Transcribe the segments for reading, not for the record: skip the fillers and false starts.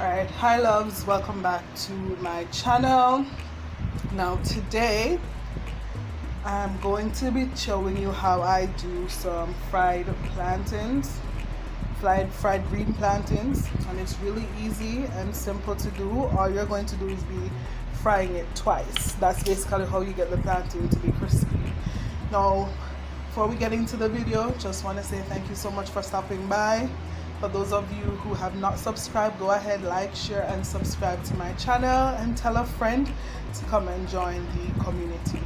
Alright, hi loves, welcome back to my channel. Now today I'm going to be showing you how I do some fried plantains, fried green plantains, and it's really easy and simple to do. All you're going to do is be frying it twice. That's basically how you get the plantain to be crispy. Now before we get into the video, just want to say thank you so much for stopping by. For those of you who have not subscribed, go ahead, like, share, and subscribe to my channel, and tell a friend to come and join the community.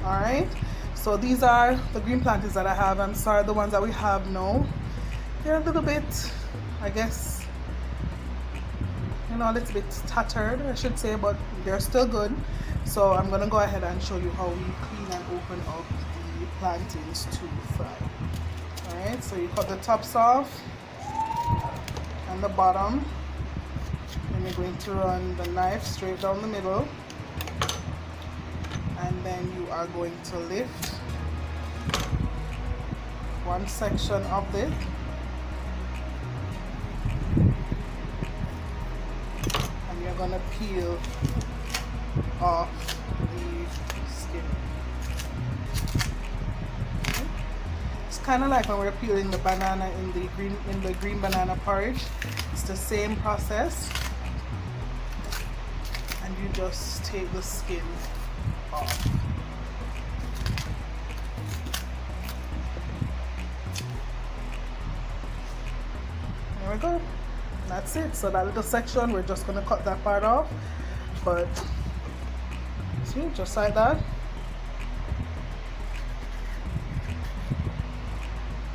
Alright, so these are the green plantains that I have. I'm sorry, the ones that we have now, they're a little bit, I guess, a little bit tattered, I should say, but they're still good. So I'm going to go ahead and show you how we clean and open up the plantains to fry. Alright, so you cut the tops off and the bottom, and you're going to run the knife straight down the middle, and then you are going to lift one section of it and you're going to peel off the skin. Kind of like when we're peeling the banana in the green banana porridge. It's the same process, and you just take the skin off. There we go. That's it. So that little section, we're just going to cut that part off, but see, just like that.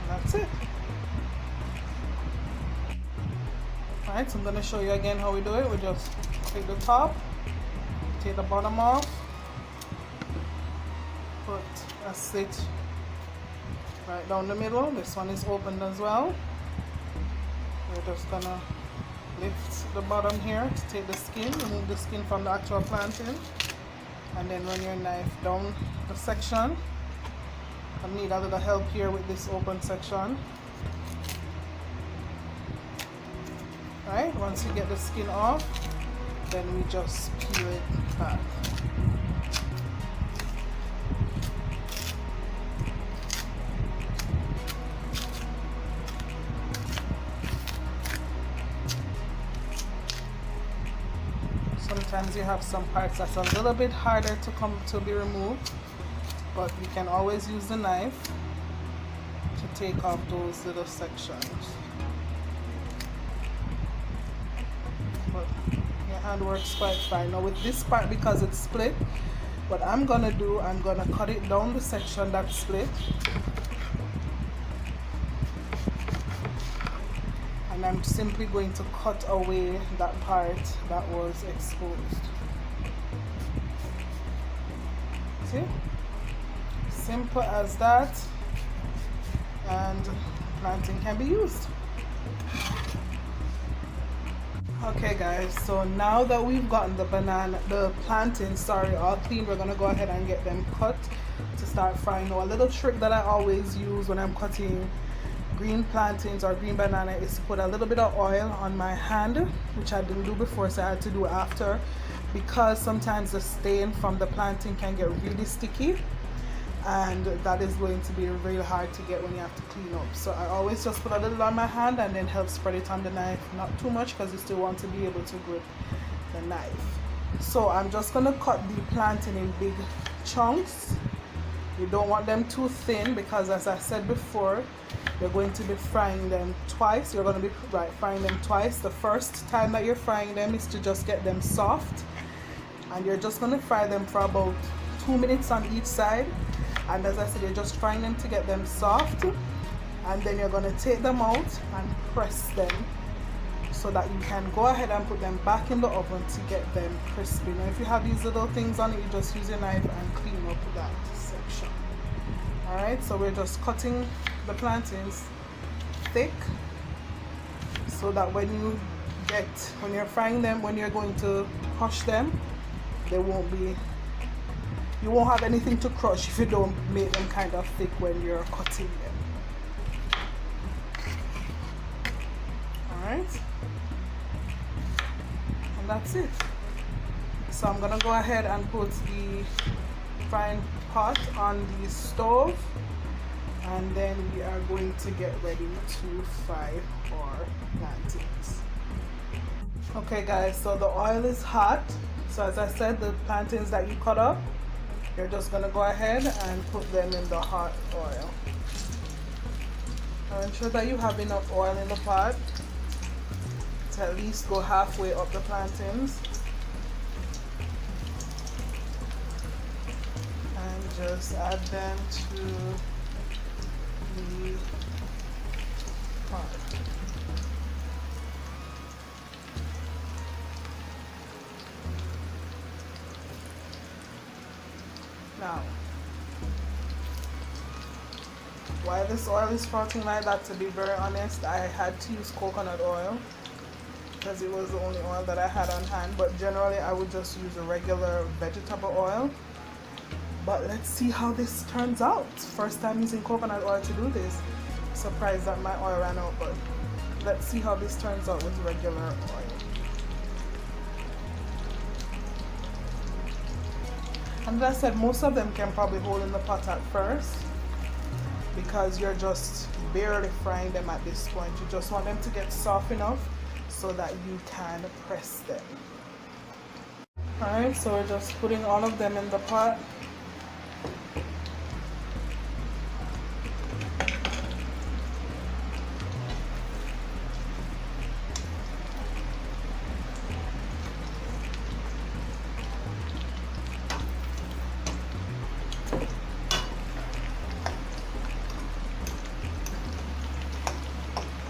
That's it. Alright, so I'm going to show you again how we do it. We just take the top, take the bottom off, put a slit right down the middle. This one is opened as well. We're just going to lift the bottom here to take the skin, remove the skin from the actual plantain, and then run your knife down the section. I need a little help here with this open section. Right, once you get the skin off, then we just peel it back. Sometimes you have some parts that's a little bit harder to be removed, but you can always use the knife to take off those little sections. But your hand works quite fine. Now with this part, because it's split, what I'm gonna do, I'm gonna cut it down the section that's split, and I'm simply going to cut away that part that was exposed. See? Simple as that, and plantain can be used. Okay guys, so now that we've gotten the plantains all clean, we're gonna go ahead and get them cut to start frying. Now, a little trick that I always use when I'm cutting green plantains or green banana is to put a little bit of oil on my hand, which I didn't do before, so I had to do after, because sometimes the stain from the plantain can get really sticky, and that is going to be real hard to get when you have to clean up. So I always just put a little on my hand and then help spread it on the knife, not too much because you still want to be able to grip the knife. So I'm just going to cut the plantain in big chunks. You don't want them too thin, because as I said before, you're going to be frying them twice. You're going to be frying them twice. The first time that you're frying them is to just get them soft, and you're just going to fry them for about 2 minutes on each side. And as I said, you're just frying them to get them soft, and then you're going to take them out and press them so that you can go ahead and put them back in the oven to get them crispy. Now if you have these little things on it, you just use your knife and clean up that section. Alright, so we're just cutting the plantains thick so that when you're frying them, when you're going to crush them, you won't have anything to crush if you don't make them kind of thick when you're cutting them. Alright. that's it. So I'm gonna go ahead and put the frying pot on the stove, and then we are going to get ready to fry our plantains. Okay guys, so the oil is hot. So as I said, the plantains that you cut up, you're just gonna go ahead and put them in the hot oil. Now ensure that you have enough oil in the pot to at least go halfway up the plantains. And just add them to the pot. Now, while this oil is sprouting like that, to be very honest, I had to use coconut oil because it was the only oil that I had on hand, but generally I would just use a regular vegetable oil. But let's see how this turns out. First time using coconut oil to do this. Surprised that my oil ran out, but let's see how this turns out with regular oil. And as I said, most of them can probably hold in the pot at first because you're just barely frying them at this point. You just want them to get soft enough so that you can press them. Alright, so we're just putting all of them in the pot.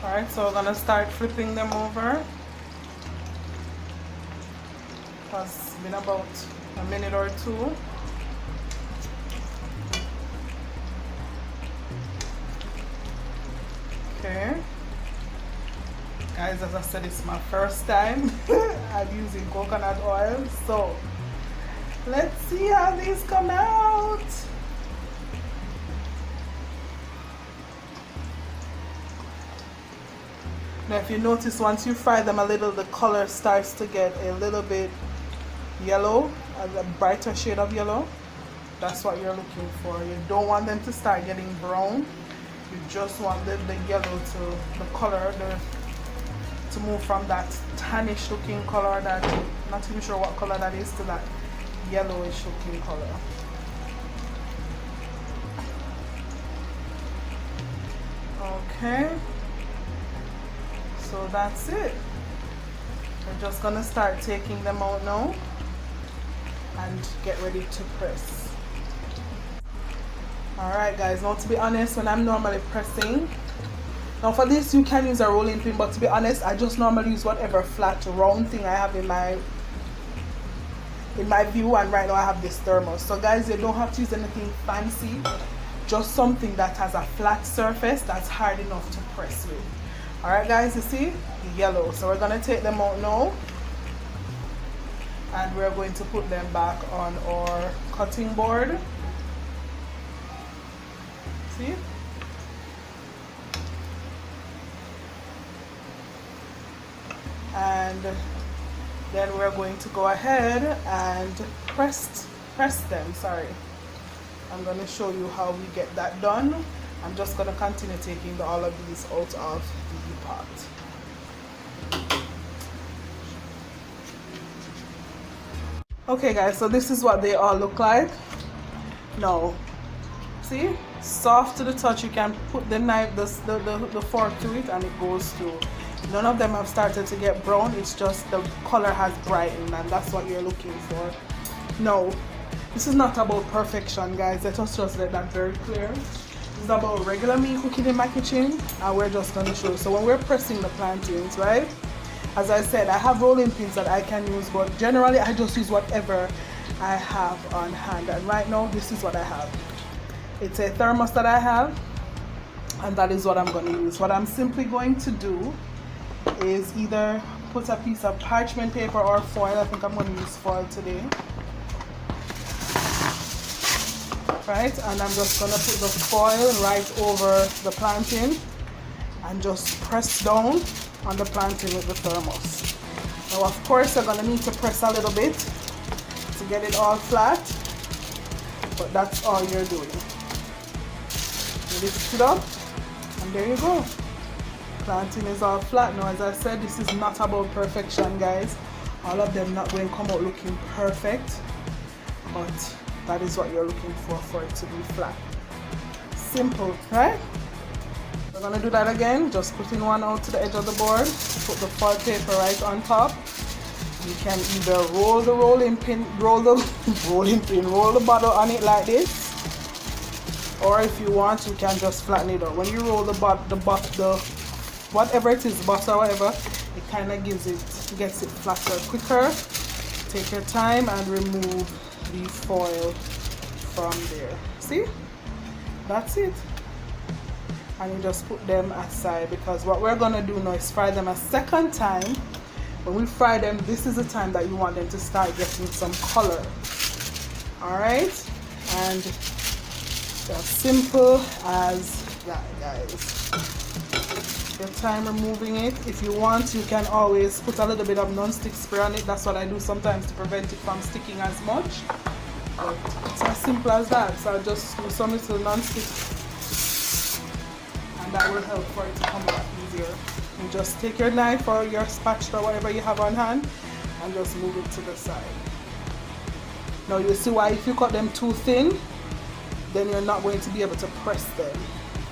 Alright, so we're gonna start flipping them over. It's been about a minute or two. Okay. Guys, as I said, it's my first time I'm using coconut oil, so let's see how these come out. Now if you notice, once you fry them a little, the color starts to get a little bit yellow, a brighter shade of yellow. That's what you're looking for. You don't want them to start getting brown. You just want the yellow to, the color to move from that tannish looking color that, I'm not even sure what color that is, to that yellowish looking color. Okay. So that's it. We're just gonna start taking them out now and get ready to press. Alright guys, now to be honest, when I'm normally pressing, now for this you can use a rolling pin, but to be honest, I just normally use whatever flat round thing I have in my view, and right now I have this thermos. So guys, you don't have to use anything fancy, just something that has a flat surface that's hard enough to press with. Alright guys, you see? Yellow. So we're going to take them out now. And we're going to put them back on our cutting board. See? And then we're going to go ahead and press them. Sorry. I'm going to show you how we get that done. I'm just going to continue taking all of these out of the pot. Okay guys, so this is what they all look like. Now, see? Soft to the touch. You can put the knife, the fork to it, and it goes through. None of them have started to get brown. It's just the color has brightened, and that's what you're looking for. No, this is not about perfection, guys. Let us just let that very clear. This is about regular me cooking in my kitchen, and we're just going to show you. So when we're pressing the plantains, right? As I said, I have rolling pins that I can use, but generally I just use whatever I have on hand. And right now, this is what I have. It's a thermos that I have, and that is what I'm going to use. What I'm simply going to do is either put a piece of parchment paper or foil. I think I'm going to use foil today. Right, and I'm just going to put the foil right over the plantain and just press down on the plantain with the thermos. Now of course you're gonna need to press a little bit to get it all flat, but that's all you're doing. You lift it up and there you go. Plantain is all flat. Now as I said, this is not about perfection, guys. All of them not going to come out looking perfect, but that is what you're looking for it to be flat. Simple, right? We're going to do that again. Just putting one out to the edge of the board, put the foil paper right on top. You can either roll the rolling pin, roll the bottle on it like this, or if you want, you can just flatten it out. When you roll the whatever it is, butter or whatever, it kind of gets it flatter quicker. Take your time and remove the foil from there. See? That's it. And you just put them aside, because what we're gonna do now is fry them a second time. When we fry them, this is the time that you want them to start getting some color. Alright? And as simple as that, guys. Your time removing it. If you want, you can always put a little bit of non-stick spray on it. That's what I do sometimes to prevent it from sticking as much. But it's as simple as that. So I'll just do some little non-stick, and that will help for it to come out easier. You just take your knife or your spatula, whatever you have on hand, and just move it to the side. Now you see why if you cut them too thin, then you're not going to be able to press them.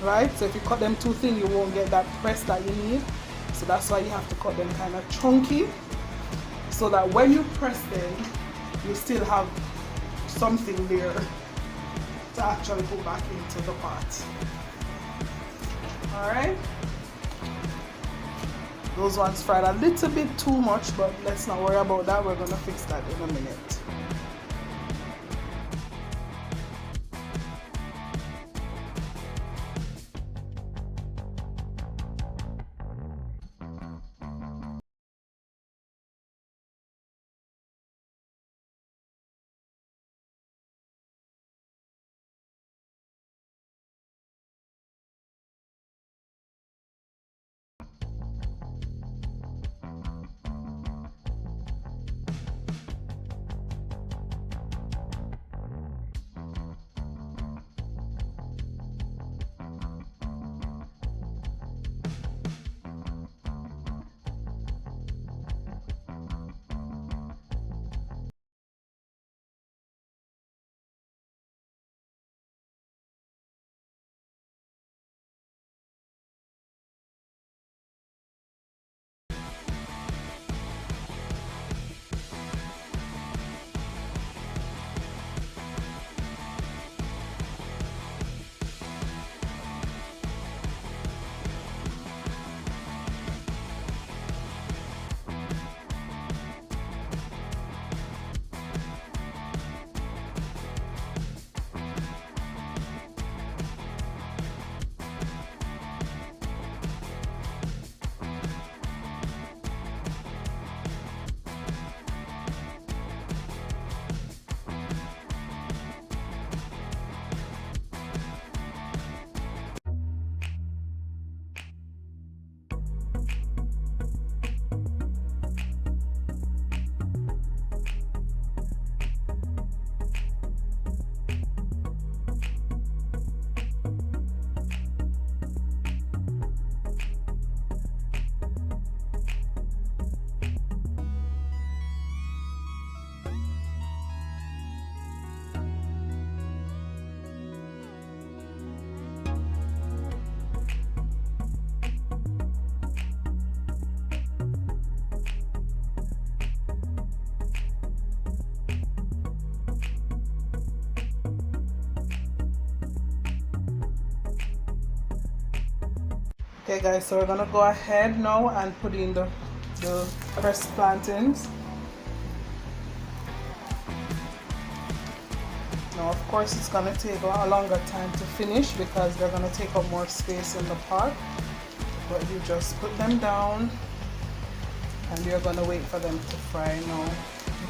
Right? So if you cut them too thin, you won't get that press that you need. So that's why you have to cut them kind of chunky, so that when you press them, you still have something there to actually put back into the pot. Alright? Those ones fried a little bit too much, but let's not worry about that. We're going to fix that in a minute. Okay guys, so we're gonna go ahead now and put in the pressed plantains. Now of course it's gonna take a longer time to finish because they're gonna take up more space in the pot, but you just put them down and you're gonna wait for them to fry. Now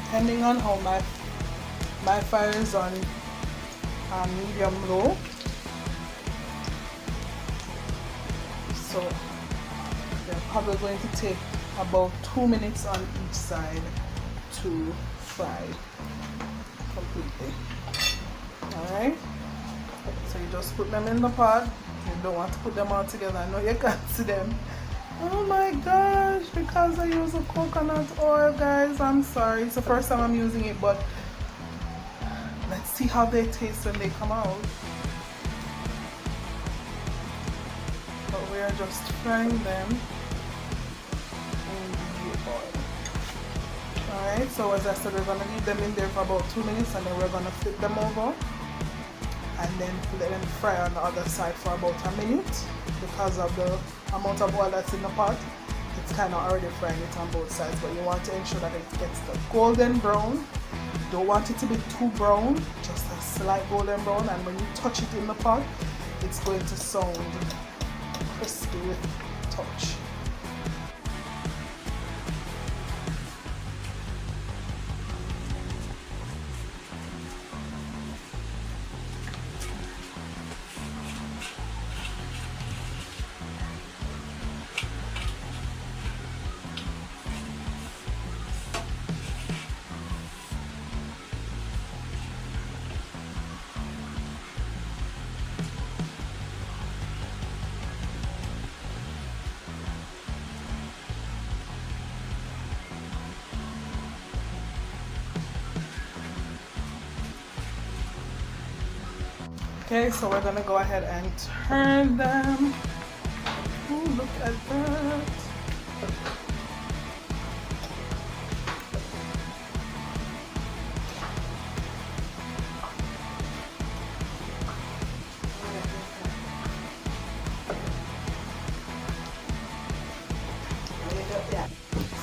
depending on how my fire is on medium low, so they're probably going to take about 2 minutes on each side to fry completely. Alright, so you just put them in the pot. You don't want to put them all together. I know you can't see them. Oh my gosh, because I use a coconut oil, guys. I'm sorry, it's the first time I'm using it, but let's see how they taste when they come out. But we are just frying them in the oil. Alright, so as I said, we're gonna leave them in there for about 2 minutes, and then we're gonna flip them over and then let them fry on the other side for about a minute. Because of the amount of oil that's in the pot, it's kind of already frying it on both sides, but you want to ensure that it gets the golden brown. You don't want it to be too brown, just a slight golden brown, and when you touch it in the pot, it's going to sound crispy with touch. Okay, so we're gonna go ahead and turn them. Ooh, look at that.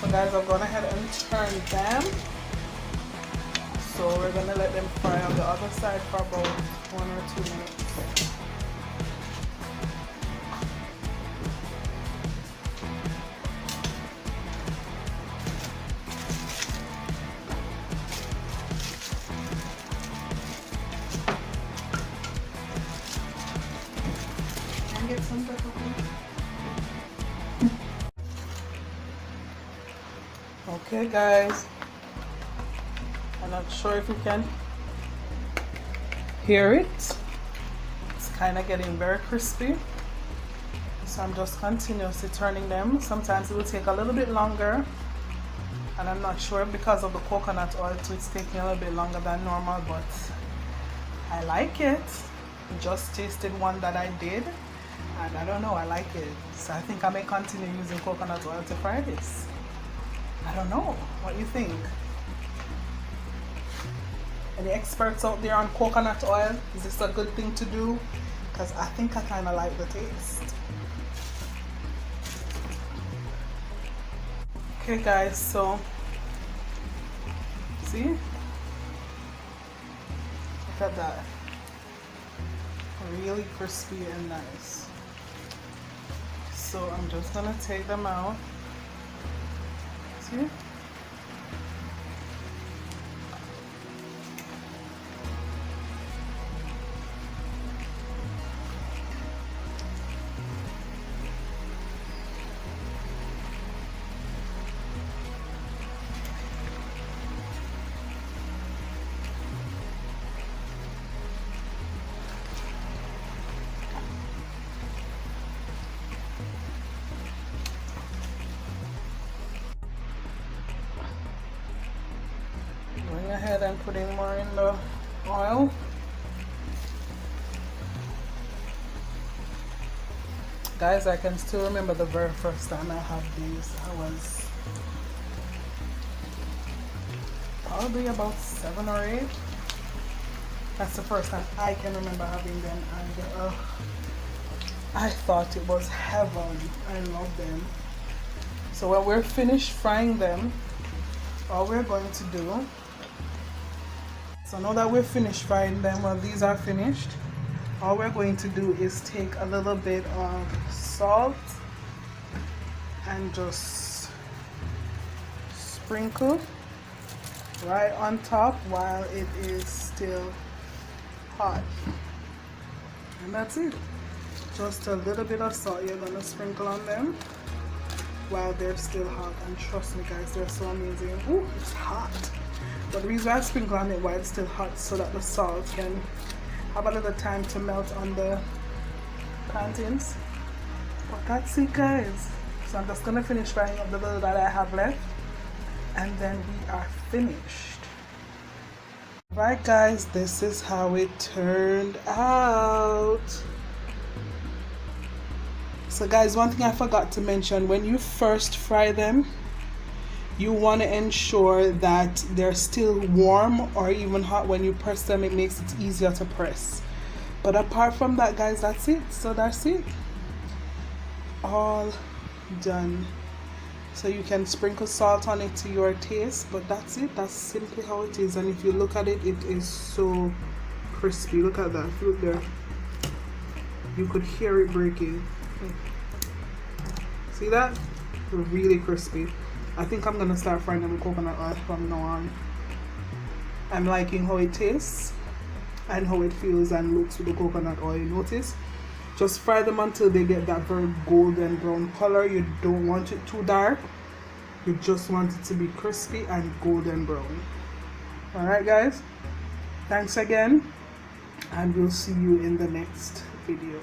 So guys, I've gone ahead and turned them. So we're gonna let them fry on the other side for about 1 or 2 minutes. Can I get some pepper, please? Okay guys, I'm not sure if you can hear it. It's kind of getting very crispy, so I'm just continuously turning them. Sometimes it will take a little bit longer, and I'm not sure because of the coconut oil too, it's taking a little bit longer than normal, but I like it. Just tasted one that I did, and I don't know, I like it, so I think I may continue using coconut oil to fry this. I don't know, what do you think? Any experts out there on coconut oil? Is this a good thing to do? Because I think I kind of like the taste. Okay guys, so see? Look at that. Really crispy and nice. So I'm just gonna take them out. See? Going ahead and putting more in the oil. Guys, I can still remember the very first time I had these. I was probably about 7 or 8. That's the first time I can remember having them, and I thought it was heaven. I love them. So when we're finished frying them, all we're going to do, so now that we're finished frying them, well, these are finished, all we're going to do is take a little bit of salt and just sprinkle right on top while it is still hot. And that's it. Just a little bit of salt you're going to sprinkle on them. while they're still hot. And trust me guys, they're so amazing. Ooh, it's hot. But the reason I sprinkle on it while it's still hot so that the salt can have a little time to melt on the plantains. But that's it guys. So I'm just gonna finish frying up the little that I have left, and then we are finished. Right guys, this is how it turned out. So guys, one thing I forgot to mention, when you first fry them, you want to ensure that they're still warm or even hot. When you press them, it makes it easier to press. But apart from that guys, that's it. So that's it, all done. So you can sprinkle salt on it to your taste, but that's it. That's simply how it is. And if you look at it, it is so crispy. Look at that. Look there, you could hear it breaking. See that? Really crispy. I think I'm gonna start frying them with coconut oil from now on. I'm liking how it tastes and how it feels and looks with the coconut oil. Notice, just fry them until they get that very golden brown color. You don't want it too dark, you just want it to be crispy and golden brown. Alright guys, thanks again, and we'll see you in the next video.